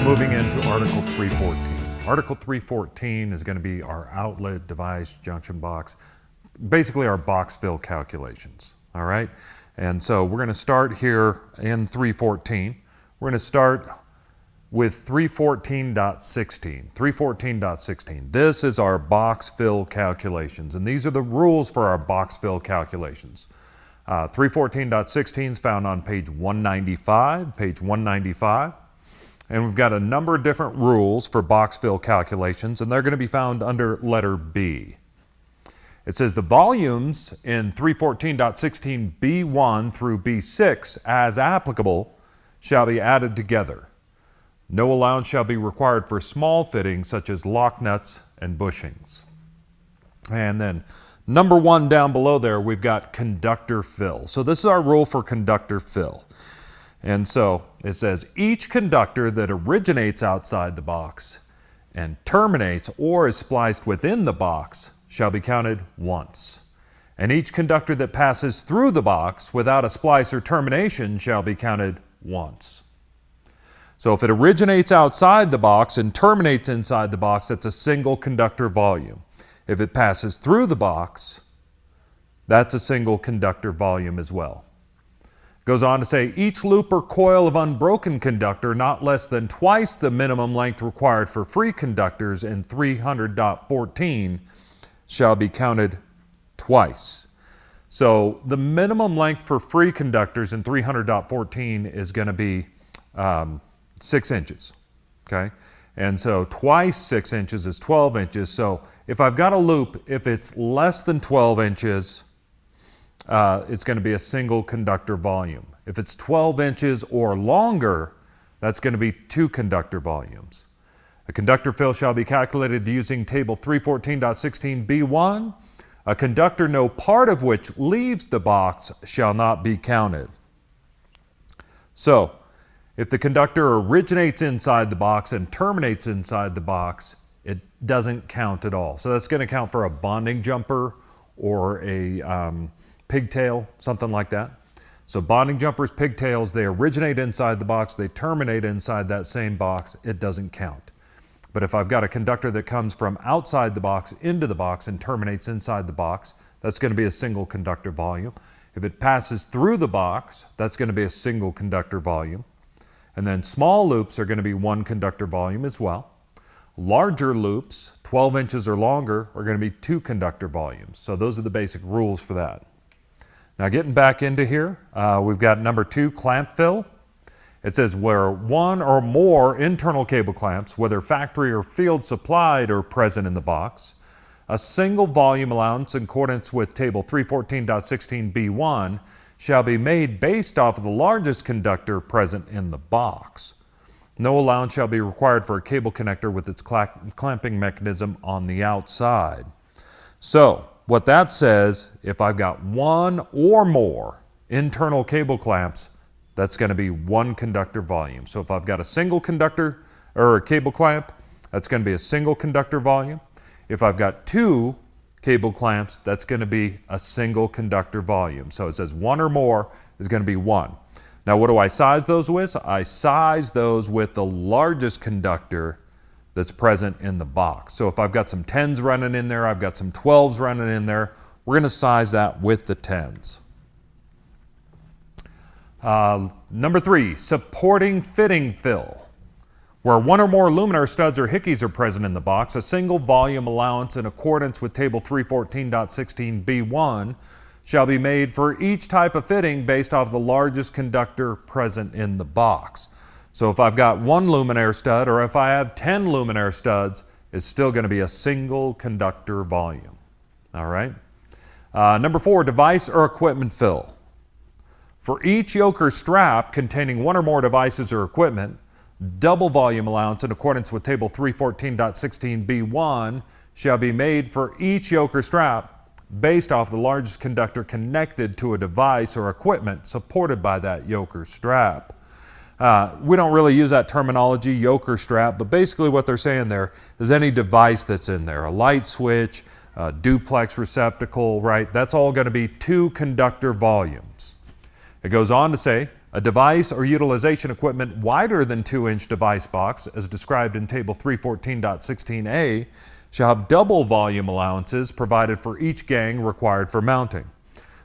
moving into Article 314. Article 314 is going to be our outlet, device, junction box, basically our box fill calculations, all right? And so we're going to start here in 314. We're going to start with 314.16. 314.16. This is our box fill calculations, and these are the rules for our box fill calculations. 314.16 is found on page 195, and we've got a number of different rules for box fill calculations, and they're going to be found under letter B. It says the volumes in 314.16 B1 through B6 as applicable shall be added together. No allowance shall be required for small fittings such as lock nuts and bushings. And then number 1 down below there, we've got conductor fill. So this is our rule for conductor fill. And so it says each conductor that originates outside the box and terminates or is spliced within the box shall be counted once. And each conductor that passes through the box without a splice or termination shall be counted once. So if it originates outside the box and terminates inside the box, that's a single conductor volume. If it passes through the box, that's a single conductor volume as well. Goes on to say each loop or coil of unbroken conductor not less than twice the minimum length required for free conductors in 300.14 shall be counted twice. So the minimum length for free conductors in 300.14 is going to be 6 inches, okay? And so twice 6 inches is 12 inches. So if I've got a loop, if it's less than 12 inches, it's going to be a single conductor volume. If it's 12 inches or longer, that's going to be 2 conductor volumes. A conductor fill shall be calculated using table 314.16b1. A conductor no part of which leaves the box shall not be counted. So, if the conductor originates inside the box and terminates inside the box, it doesn't count at all. So that's going to count for a bonding jumper or a pigtail, something like that. So bonding jumpers, pigtails, they originate inside the box, they terminate inside that same box, it doesn't count. But if I've got a conductor that comes from outside the box into the box and terminates inside the box, that's going to be a single conductor volume. If it passes through the box, that's going to be a single conductor volume. And then small loops are going to be 1 conductor volume as well. Larger loops, 12 inches or longer, are going to be 2 conductor volumes. So those are the basic rules for that. Now getting back into here, we've got number 2, clamp fill. It says where 1 or more internal cable clamps, whether factory or field supplied, are present in the box, a single volume allowance in accordance with table 314.16b1 shall be made based off of the largest conductor present in the box. No allowance shall be required for a cable connector with its clamping mechanism on the outside. So what that says, if I've got 1 or more internal cable clamps, that's going to be 1 conductor volume. So if I've got a single conductor or a cable clamp, that's going to be a single conductor volume. If I've got 2 cable clamps, that's going to be a single conductor volume. So it says 1 or more is going to be 1. Now what do I size those with? I size those with the largest conductor that's present in the box. So if I've got some 10s running in there, I've got some 12s running in there, we're going to size that with the 10s. Number 3, supporting fitting fill. Where 1 or more luminaire studs or hickeys are present in the box, a single volume allowance in accordance with table 314.16b1 shall be made for each type of fitting based off the largest conductor present in the box. So if I've got 1 luminaire stud or if I have 10 luminaire studs, it's still going to be a single conductor volume. All right. Number 4, device or equipment fill. For each yoke or strap containing 1 or more devices or equipment, double volume allowance in accordance with table 314.16b1 shall be made for each yoke or strap based off the largest conductor connected to a device or equipment supported by that yoke or strap. We don't really use that terminology, yoke or strap, but basically what they're saying there is any device that's in there, a light switch, a duplex receptacle, right? That's all going to be 2 conductor volumes. It goes on to say A device or utilization equipment wider than 2-inch device box, as described in Table 314.16a, shall have double volume allowances provided for each gang required for mounting.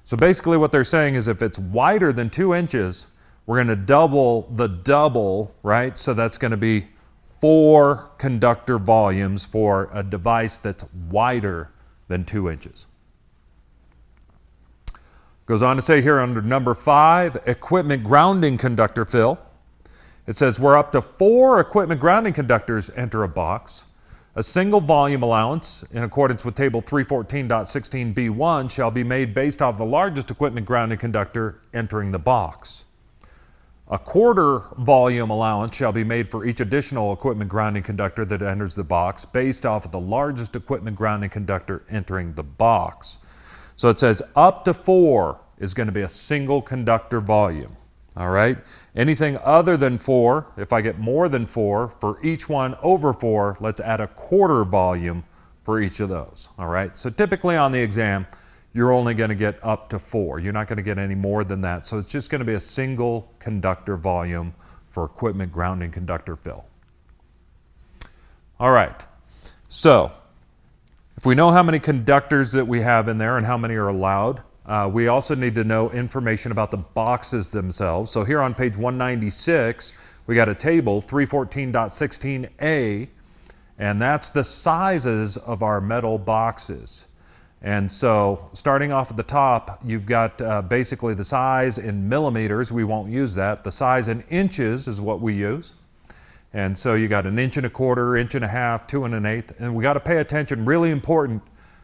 So basically what they're saying is if it's wider than 2 inches, we're going to double the double, right? So that's going to be 4 conductor volumes for a device that's wider than 2 inches. Goes on to say here under number 5, equipment grounding conductor fill. It says where up to 4 equipment grounding conductors enter a box, a single volume allowance in accordance with Table 314.16b1 shall be made based off the largest equipment grounding conductor entering the box. A quarter volume allowance shall be made for each additional equipment grounding conductor that enters the box based off of the largest equipment grounding conductor entering the box. So it says up to 4 is going to be a single conductor volume. All right. Anything other than 4, if I get more than 4, for each one over 4, let's add a quarter volume for each of those. All right. So typically on the exam, you're only going to get up to 4. You're not going to get any more than that. So it's just going to be a single conductor volume for equipment grounding conductor fill. All right. So if we know how many conductors that we have in there and how many are allowed, we also need to know information about the boxes themselves. So here on page 196, we got a table, 314.16a, and that's the sizes of our metal boxes. And so starting off at the top, you've got basically the size in millimeters. We won't use that. The size in inches is what we use. And so you got 1 1/4 inches, 1 1/2, 2 1/8. And we got to pay attention, really important,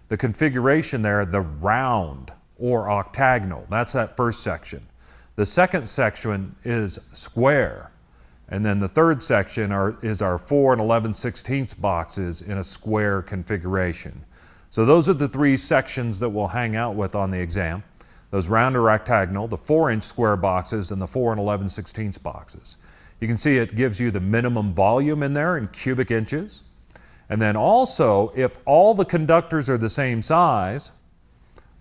the configuration there, the round or octagonal. That's that first section. The second section is square. And then the third section is our 4 11/16 boxes in a square configuration. So those are the 3 sections that we'll hang out with on the exam. Those round or rectangle, the 4-inch square boxes, and the 4 11/16 boxes. You can see it gives you the minimum volume in there in cubic inches. And then also, if all the conductors are the same size,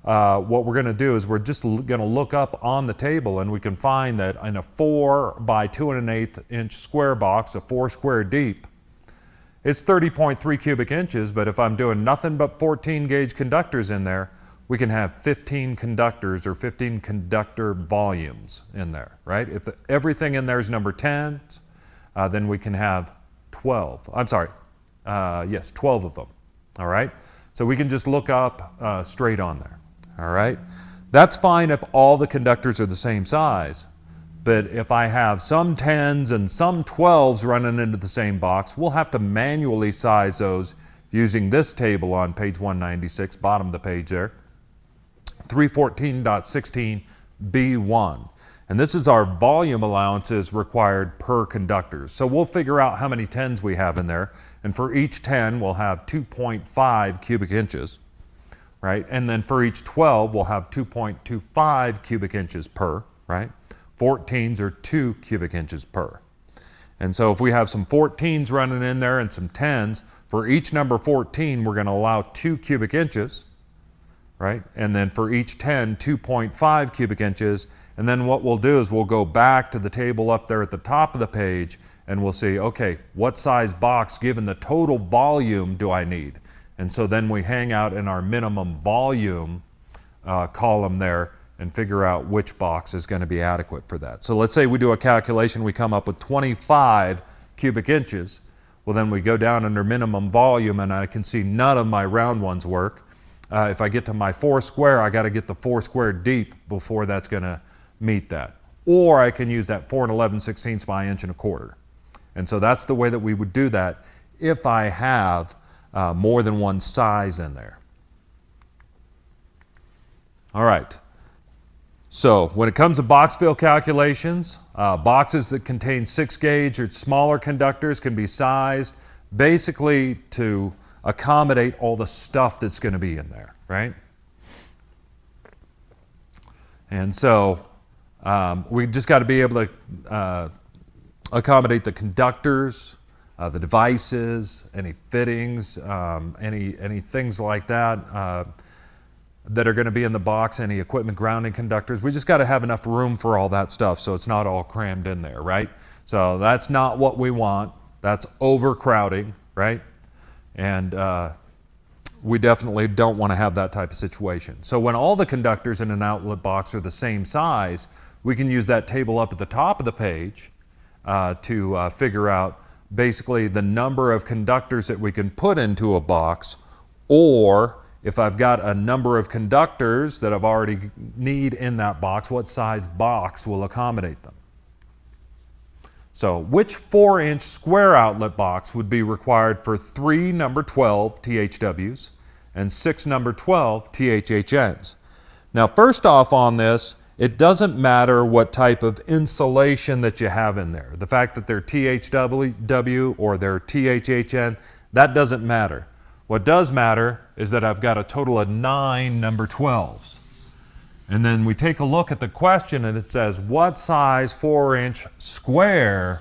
what we're going to do is we're just going to look up on the table and we can find that in a 4 by 2 1/8 inch square box, a 4 square deep, it's 30.3 cubic inches, but if I'm doing nothing but 14 gauge conductors in there, we can have 15 conductors or 15 conductor volumes in there, right? If everything in there is number 10, then we can have 12. I'm sorry, yes, 12 of them, all right? So we can just look up straight on there, all right? That's fine if all the conductors are the same size. But if I have some 10s and some 12s running into the same box, we'll have to manually size those using this table on page 196, bottom of the page there, 314.16b1. And this is our volume allowances required per conductor. So we'll figure out how many 10s we have in there. And for each 10, we'll have 2.5 cubic inches, right? And then for each 12, we'll have 2.25 cubic inches per, right? 14s are 2 cubic inches per. And so if we have some 14s running in there and some 10s, for each number 14, we're going to allow 2 cubic inches, right? And then for each 10, 2.5 cubic inches. And then what we'll do is we'll go back to the table up there at the top of the page and we'll see, okay, what size box given the total volume do I need? And so then we hang out in our minimum volume column there and figure out which box is going to be adequate for that. So let's say we do a calculation, we come up with 25 cubic inches. Well, then we go down under minimum volume and I can see none of my round ones work. If I get to my 4 square, I got to get the 4 square deep before that's going to meet that. Or I can use that 4 11/16 by 1 1/4. And so that's the way that we would do that if I have more than one size in there. All right. So when it comes to box fill calculations, boxes that contain 6 gauge or smaller conductors can be sized basically to accommodate all the stuff that's going to be in there, right? And so we just got to be able to accommodate the conductors, the devices, any fittings, any things like that. that are going to be in the box, any equipment grounding conductors. We just got to have enough room for all that stuff so it's not all crammed in there, right? So that's not what we want. That's overcrowding, right? And we definitely don't want to have that type of situation. So when all the conductors in an outlet box are the same size, we can use that table up at the top of the page to figure out basically the number of conductors that we can put into a box, or if I've got a number of conductors that I've already need in that box, what size box will accommodate them. So which 4-inch square outlet box would be required for 3 number 12 THWs and 6 number 12 THHNs? Now first off on this, it doesn't matter what type of insulation that you have in there. The fact that they're THW or they're THHN, that doesn't matter. What does matter is that I've got a total of 9 number 12s. And then we take a look at the question and it says, what size 4-inch square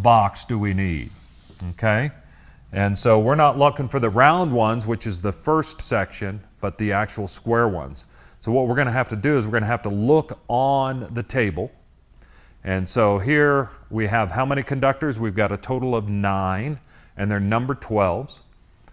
box do we need? Okay? And so we're not looking for the round ones, which is the first section, but the actual square ones. So what we're going to have to do is we're going to have to look on the table. And so here we have how many conductors? We've got a total of 9, and they're number 12s.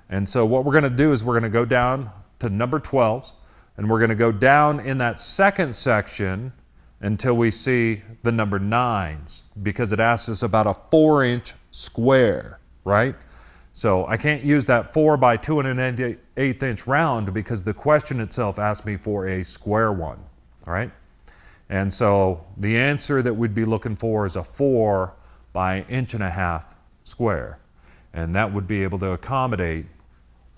And so what we're going to do is we're going to go down to number 12s, and we're going to go down in that second section until we see the number 9s, because it asks us about a 4-inch square, right? So I can't use that 4 by 2 1/8 inch round because the question itself asked me for a square one, all right? And so the answer that we'd be looking for is a 4 by 1.5 inch square. And that would be able to accommodate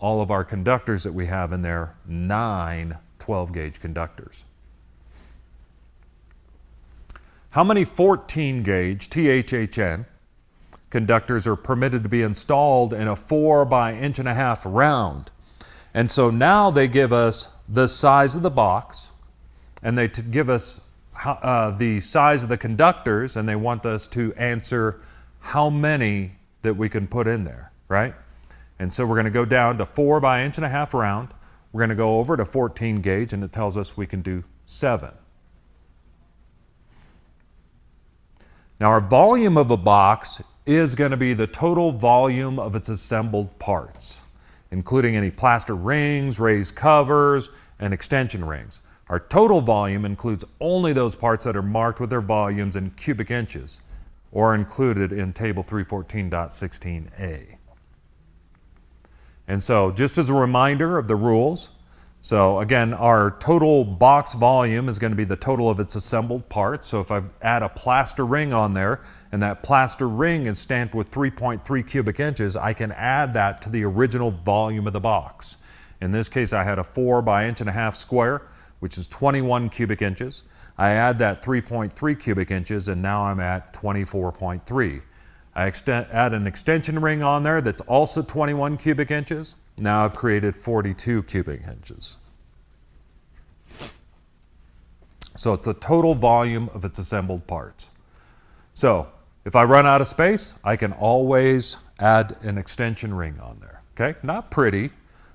all of our conductors that we have in there, 9 12-gauge conductors. How many 14-gauge THHN conductors are permitted to be installed in a 4 by 1.5 inch round? And so now they give us the size of the box, and they give us the size of the conductors, and they want us to answer how many that we can put in there, right? And so we're going to go down to 4 by 1.5 inch round. We're going to go over to 14 gauge, and it tells us we can do 7. Now our volume of a box is going to be the total volume of its assembled parts, including any plaster rings, raised covers, and extension rings. Our total volume includes only those parts that are marked with their volumes in cubic inches or included in table 314.16a. And so just as a reminder of the rules, so again, our total box volume is going to be the total of its assembled parts. So if I add a plaster ring on there and that plaster ring is stamped with 3.3 cubic inches, I can add that to the original volume of the box. In this case, I had a 4 by 1.5 inch square, which is 21 cubic inches. I add that 3.3 cubic inches, and now I'm at 24.3. I add an extension ring on there that's also 21 cubic inches. Now I've created 42 cubic inches. So it's the total volume of its assembled parts. So if I run out of space, I can always add an extension ring on there. Okay, not pretty,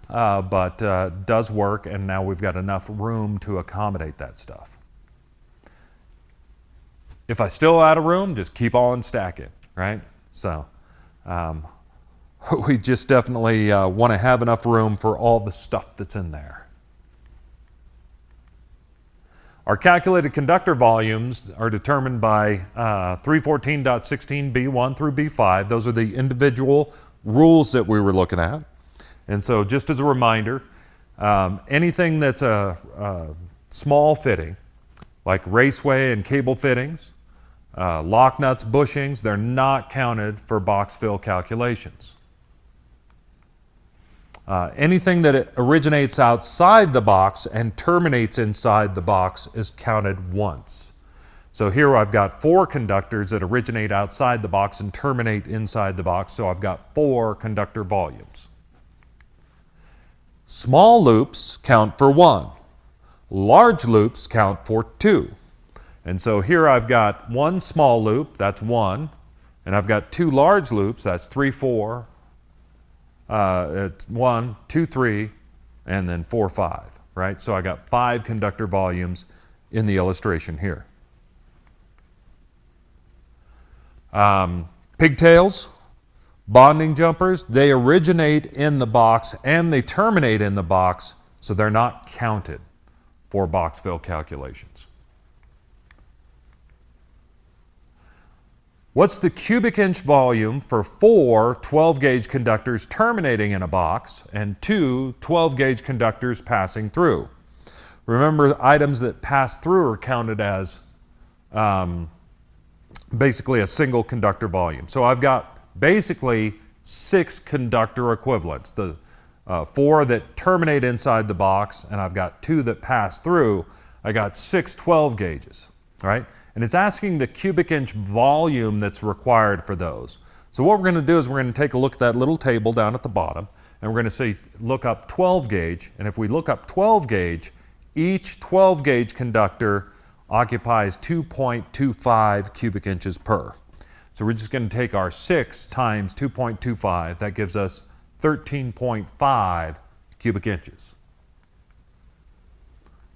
but does work, and now we've got enough room to accommodate that stuff. If I still out of room, just keep on stacking, right? So we just definitely want to have enough room for all the stuff that's in there. Our calculated conductor volumes are determined by 314.16b1 through b5. Those are the individual rules that we were looking at. And so just as a reminder, anything that's a small fitting, like raceway and cable fittings, lock nuts, bushings, they're not counted for box fill calculations. Anything that originates outside the box and terminates inside the box is counted once. So here I've got 4 conductors that originate outside the box and terminate inside the box, so I've got 4 conductor volumes. Small loops count for 1. Large loops count for 2. And so here I've got 1 small loop, that's 1, and I've got 2 large loops, that's 3, 4, it's 1, 2, 3, and then 4, 5. right? So I got 5 conductor volumes in the illustration here. Pigtails, bonding jumpers, they originate in the box and they terminate in the box, so they're not counted for box fill calculations. What's the cubic inch volume for 4 12-gauge conductors terminating in a box and 2 12-gauge conductors passing through? Remember, items that pass through are counted as basically a single conductor volume. So I've got basically 6 conductor equivalents. The 4 that terminate inside the box, and I've got 2 that pass through. I got 6 12 gauges, right? And it's asking the cubic inch volume that's required for those. So what we're going to do is we're going to take a look at that little table down at the bottom, and we're going to say look up 12 gauge. And if we look up 12 gauge, each 12 gauge conductor occupies 2.25 cubic inches per. So we're just going to take our 6 times 2.25. That gives us 13.5 cubic inches.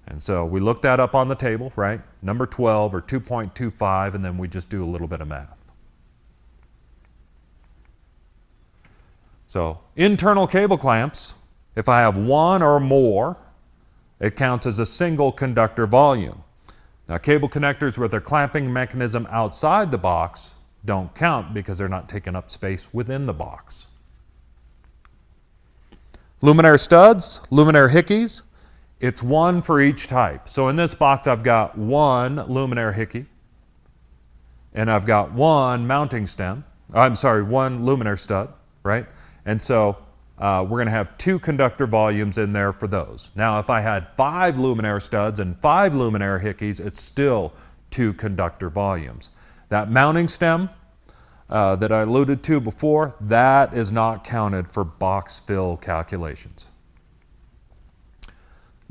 And so we look that up on the table, right? Number 12 or 2.25, and then we just do a little bit of math. So internal cable clamps, if I have 1 or more, it counts as a single conductor volume. Now, cable connectors with their clamping mechanism outside the box don't count because they're not taking up space within the box. Luminaire studs, luminaire hickeys, it's 1 for each type. So in this box, I've got 1 luminaire hickey, and I've got 1 mounting stem. I'm sorry, 1 luminaire stud, right? And so we're going to have 2 conductor volumes in there for those. Now, if I had 5 luminaire studs and 5 luminaire hickeys, it's still 2 conductor volumes. That mounting stem that I alluded to before, that is not counted for box fill calculations.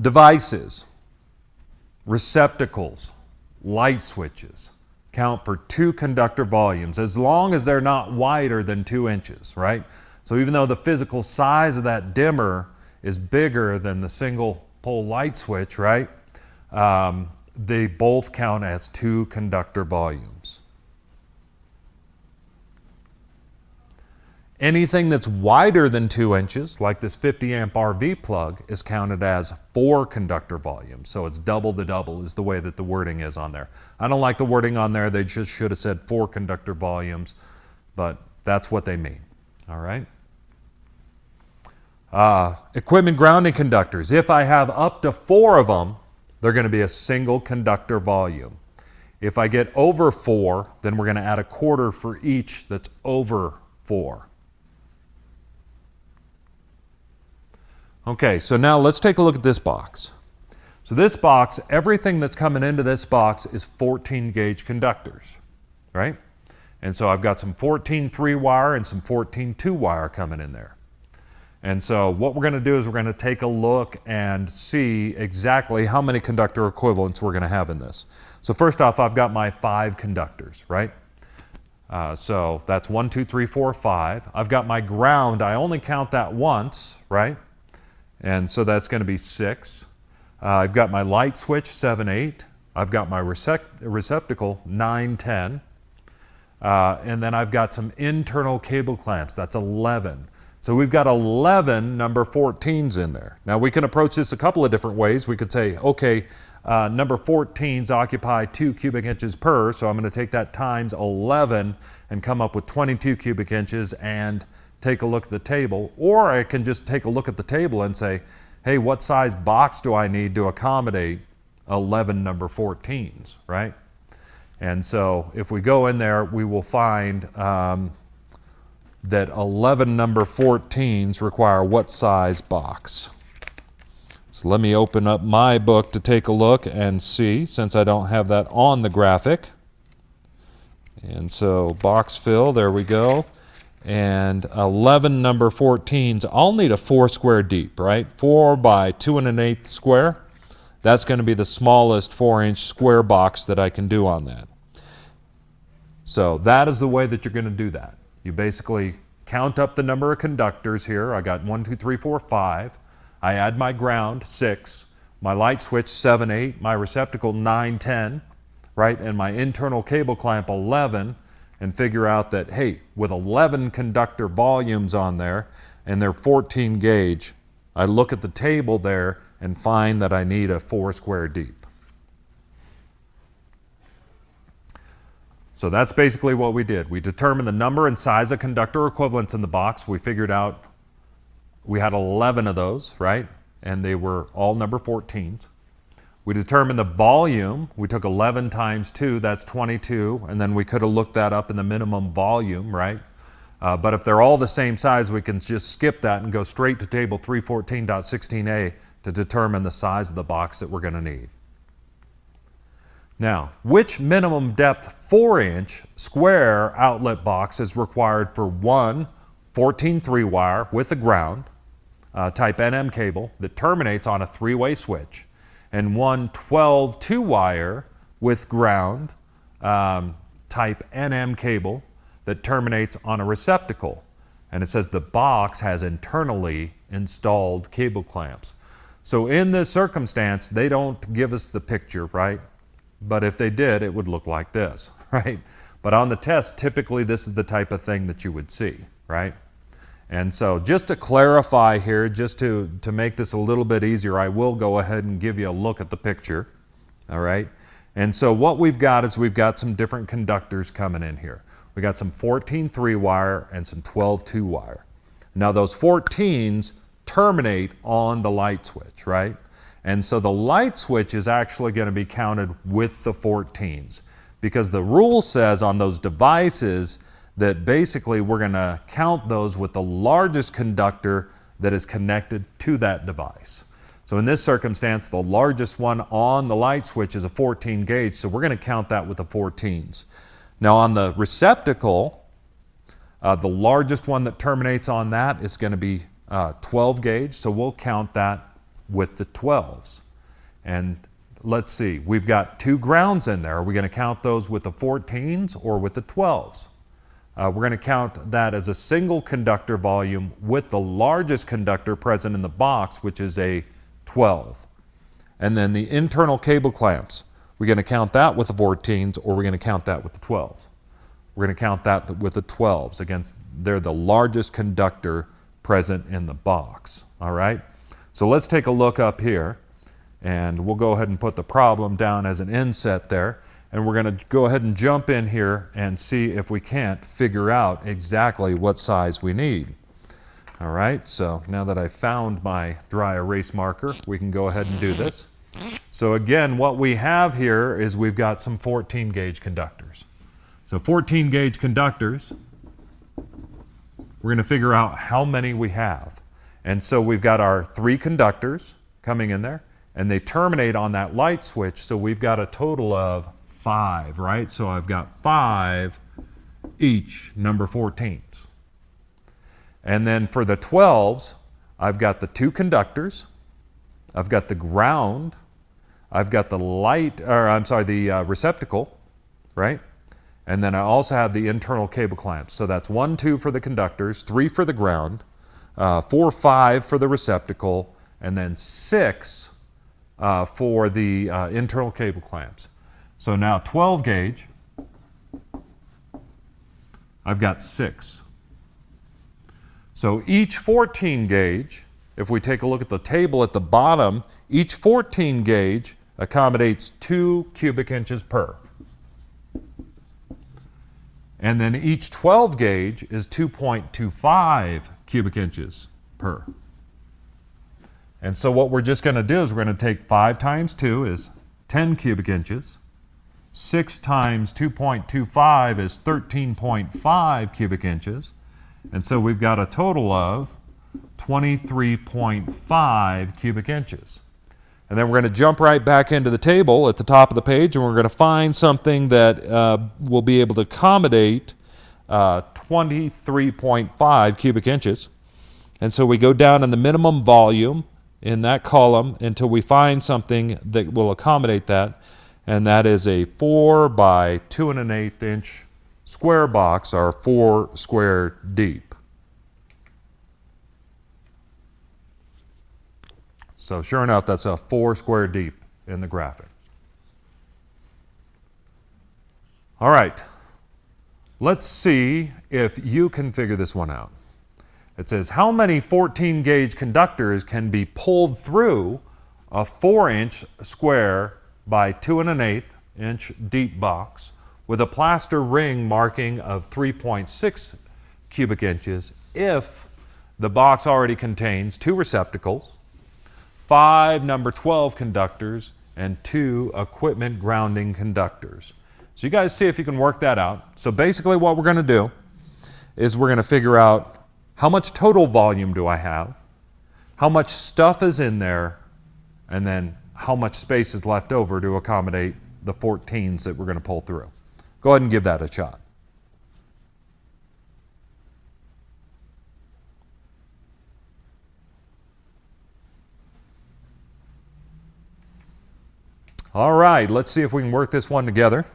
Devices, receptacles, light switches count for 2 conductor volumes as long as they're not wider than 2 inches, right? So even though the physical size of that dimmer is bigger than the single pole light switch, right? They both count as 2 conductor volumes. Anything that's wider than 2 inches, like this 50 amp RV plug, is counted as 4 conductor volumes. So it's double the double is the way that the wording is on there. I don't like the wording on there. They just should have said 4 conductor volumes, but that's what they mean. All right. Equipment grounding conductors. If I have up to 4 of them, they're going to be a single conductor volume. If I get over 4, then we're going to add a quarter for each that's over 4. Okay, so now let's take a look at this box. So this box, everything that's coming into this box is 14 gauge conductors, right? And so I've got some 14 3-wire and some 14 2-wire coming in there. And so what we're going to do is we're going to take a look and see exactly how many conductor equivalents we're going to have in this. So first off, I've got my 5 conductors, right? So that's 1, 2, 3, 4, 5. I've got my ground. I only count that once, right? And so that's going to be 6. I've got my light switch, 7, 8. I've got my receptacle, 9, 10. And then I've got some internal cable clamps. That's 11. So we've got 11 number 14s in there. Now we can approach this a couple of different ways. We could say, okay, number 14s occupy 2 cubic inches per, so I'm going to take that times 11 and come up with 22 cubic inches and take a look at the table. Or I can just take a look at the table and say, hey, what size box do I need to accommodate 11 number 14s, right? And so if we go in there, we will find that 11 number 14s require what size box? So let me open up my book to take a look and see, since I don't have that on the graphic. And so box fill, there we go. And 11 number 14s, I'll need a 4 square deep, right? 4 by 2 1/8 square. That's going to be the smallest 4-inch square box that I can do on that. So that is the way that you're going to do that. You basically count up the number of conductors here. I got 1, 2, 3, 4, 5. I add my ground, 6. my light switch 7, 8, my receptacle 9, 10, right, and my internal cable clamp 11, and figure out that, hey, with 11 conductor volumes on there and they're 14 gauge, I look at the table there and find that I need a 4 square deep. So that's basically what we did. We determined the number and size of conductor equivalents in the box. We figured out we had 11 of those, right? And they were all number 14s. We determined the volume. We took 11 times 2, that's 22, and then we could have looked that up in the minimum volume, right? But if they're all the same size, we can just skip that and go straight to table 314.16a to determine the size of the box that we're going to need. Now, which minimum depth 4-inch square outlet box is required for one 14 3-wire with a ground type NM cable that terminates on a 3-way switch, and one 12 2-wire with ground type NM cable that terminates on a receptacle? And it says the box has internally installed cable clamps. So in this circumstance, they don't give us the picture, right? But if they did, it would look like this, right? But on the test, typically this is the type of thing that you would see, right? And so just to clarify here, just to make this a little bit easier, I will go ahead and give you a look at the picture, all right? And so what we've got is we've got some different conductors coming in here. We got some 14 3-wire and some 12 2-wire. Now those 14s terminate on the light switch, right? And so the light switch is actually going to be counted with the 14s, because the rule says on those devices that basically we're going to count those with the largest conductor that is connected to that device. So in this circumstance, the largest one on the light switch is a 14 gauge, so we're going to count that with the 14s. Now on the receptacle, the largest one that terminates on that is going to be 12 gauge, so we'll count that with the 12s. And let's see, we've got 2 grounds in there. Are we going to count those with the 14s or with the 12s? We're going to count that as a single conductor volume with the largest conductor present in the box, which is a 12. And then the internal cable clamps, we're going to count that with the 14s or we're going to count that with the 12s. We're going to count that with the 12s. Again, they're the largest conductor present in the box, all right? So let's take a look up here, and we'll go ahead and put the problem down as an inset there, and we're going to go ahead and jump in here and see if we can't figure out exactly what size we need. All right, so now that I've found my dry erase marker, we can go ahead and do this. So again, what we have here is we've got some 14 gauge conductors. So 14 gauge conductors, we're going to figure out how many we have. And so we've got our 3 conductors coming in there, and they terminate on that light switch, so we've got a total of 5, right? So I've got 5 each number 14s. And then for the 12s, I've got the 2 conductors, I've got the ground, I've got the receptacle, right? And then I also have the internal cable clamps. So that's 1, 2 for the conductors, 3 for the ground, 4, 5 for the receptacle, and then 6 for the internal cable clamps. So now 12 gauge, I've got 6. So each 14 gauge, if we take a look at the table at the bottom, each 14 gauge accommodates 2 cubic inches per. And then each 12 gauge is 2.25 cubic inches per. And so what we're just going to do is we're going to take 5 times 2 is 10 cubic inches. 6 times 2.25 is 13.5 cubic inches. And so we've got a total of 23.5 cubic inches. And then we're going to jump right back into the table at the top of the page, and we're going to find something that will be able to accommodate 23.5 cubic inches. And so we go down in the minimum volume in that column until we find something that will accommodate that, and that is a 4 by 2 1/8 inch square box, or 4 square deep. So sure enough, that's a 4 square deep in the graphic. All right, let's see if you can figure this one out. It says, how many 14 gauge conductors can be pulled through a 4-inch square by 2 1/8 inch deep box with a plaster ring marking of 3.6 cubic inches if the box already contains 2 receptacles, 5 number 12 conductors, and 2 equipment grounding conductors. So you guys see if you can work that out. So basically what we're going to do is we're going to figure out how much total volume do I have, how much stuff is in there, and then how much space is left over to accommodate the 14s that we're going to pull through. Go ahead and give that a shot. All right, let's see if we can work this one together.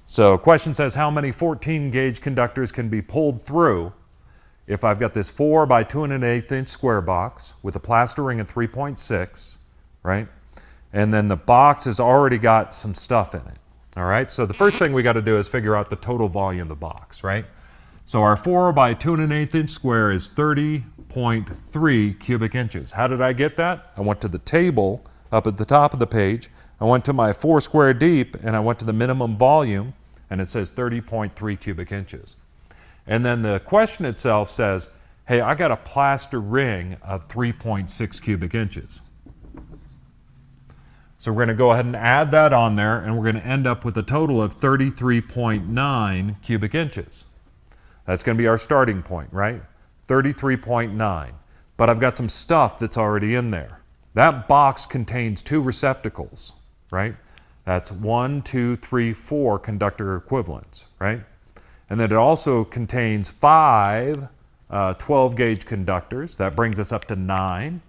So question says, how many 14 gauge conductors can be pulled through if I've got this 4 by 2 1/8 inch square box with a plaster ring of 3.6, right? And then the box has already got some stuff in it, all right? So the first thing we got to do is figure out the total volume of the box, right? So our 4 by 2 1/8 inch square is 30.3 cubic inches. How did I get that? I went to the table up at the top of the page. I went to my 4 square deep, and I went to the minimum volume, and it says 30.3 cubic inches. And then the question itself says, hey, I got a plaster ring of 3.6 cubic inches. So we're going to go ahead and add that on there, and we're going to end up with a total of 33.9 cubic inches. That's going to be our starting point, right? 33.9. But I've got some stuff that's already in there. That box contains 2 receptacles, right? That's 1, 2, 3, 4 conductor equivalents, right? And then it also contains 5 12 gauge conductors. That brings us up to 9.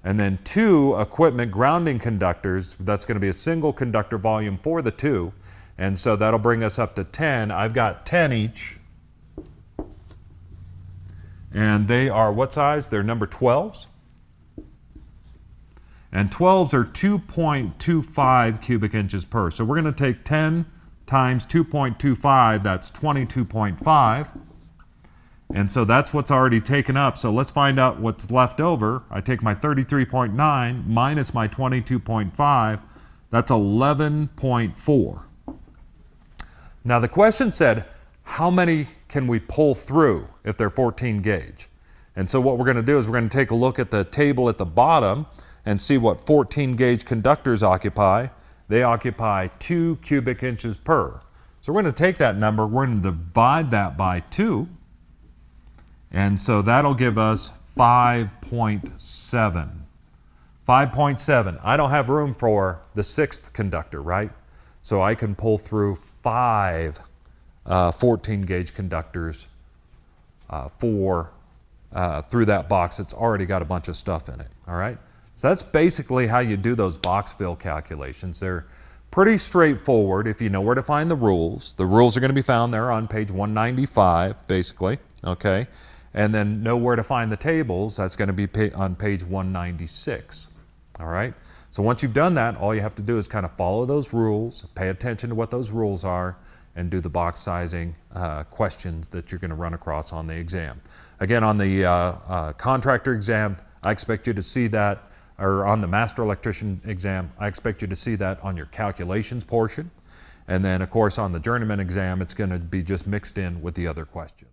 And then 2 equipment grounding conductors. That's going to be a single conductor volume for the 2. And so that'll bring us up to 10. I've got 10 each. And they are what size? They're number 12s. And 12s are 2.25 cubic inches per. So we're going to take 10 times 2.25, that's 22.5. And so that's what's already taken up. So let's find out what's left over. I take my 33.9 minus my 22.5, that's 11.4. Now the question said, how many can we pull through if they're 14 gauge? And so what we're going to do is we're going to take a look at the table at the bottom and see what 14 gauge conductors occupy. They occupy 2 cubic inches per. So we're going to take that number, we're going to divide that by 2, and so that'll give us 5.7. 5.7. I don't have room for the 6th conductor, right? So I can pull through 5 14 gauge conductors through that box that's already got a bunch of stuff in it, all right? So that's basically how you do those box fill calculations. They're pretty straightforward if you know where to find the rules. The rules are going to be found there on page 195, basically, okay? And then know where to find the tables. That's going to be on page 196, all right? So once you've done that, all you have to do is kind of follow those rules, pay attention to what those rules are, and do the box sizing questions that you're going to run across on the exam. Again, on the contractor exam, I expect you to see that, or on the master electrician exam, I expect you to see that on your calculations portion. And then, of course, on the journeyman exam, it's going to be just mixed in with the other questions.